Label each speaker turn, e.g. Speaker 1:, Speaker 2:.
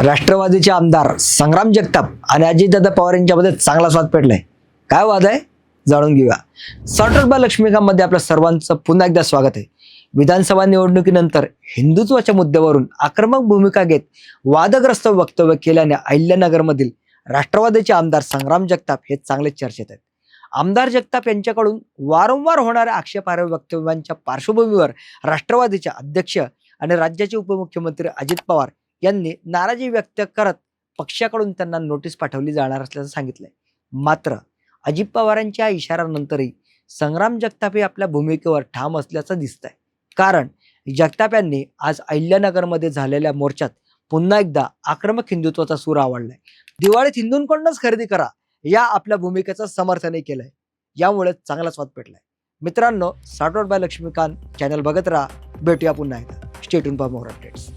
Speaker 1: राष्ट्रवादीचे आमदार संग्राम जगताप आणि अजितदादा पवार यांच्यामध्ये चांगला स्वाद पेटलाय. काय वाद आहे जाणून घेऊया. सॉर्टेड बाय लक्ष्मीकांतमध्ये आपल्या सर्वांचं पुन्हा एकदा स्वागत आहे. विधानसभा निवडणुकीनंतर हिंदुत्वाच्या मुद्द्यावरून आक्रमक भूमिका घेत वादग्रस्त वक्तव्य केल्याने अहिल्यानगरमधील राष्ट्रवादीचे आमदार संग्राम जगताप हे चांगलेच चर्चेत आहेत. आमदार जगताप यांच्याकडून वारंवार होणाऱ्या आक्षेपार्ह वक्तव्यांच्या पार्श्वभूमीवर राष्ट्रवादीचे अध्यक्ष आणि राज्याचे उपमुख्यमंत्री अजित पवार यांनी नाराजी व्यक्त करत पक्षाकडून त्यांना नोटीस पाठवली जाणार असल्याचं सांगितलंय. मात्र अजित पवारांच्या इशाऱ्यानंतरही संग्राम जगताप हे आपल्या भूमिकेवर ठाम असल्याचं दिसतंय. कारण जगताप यांनी आज अहिल्यानगरमध्ये झालेल्या मोर्चात पुन्हा एकदा आक्रमक हिंदुत्वाचा सूर आवडलाय. दिवाळीत हिंदूंकडूनच खरेदी करा या आपल्या भूमिकेचं समर्थनही केलंय. यामुळे चांगला स्वाद पेटलाय. मित्रांनो, सॉर्टेड बाय लक्ष्मीकांत चॅनल बघत राहा. भेटूया पुन्हा एकदा. Stay tuned for more updates.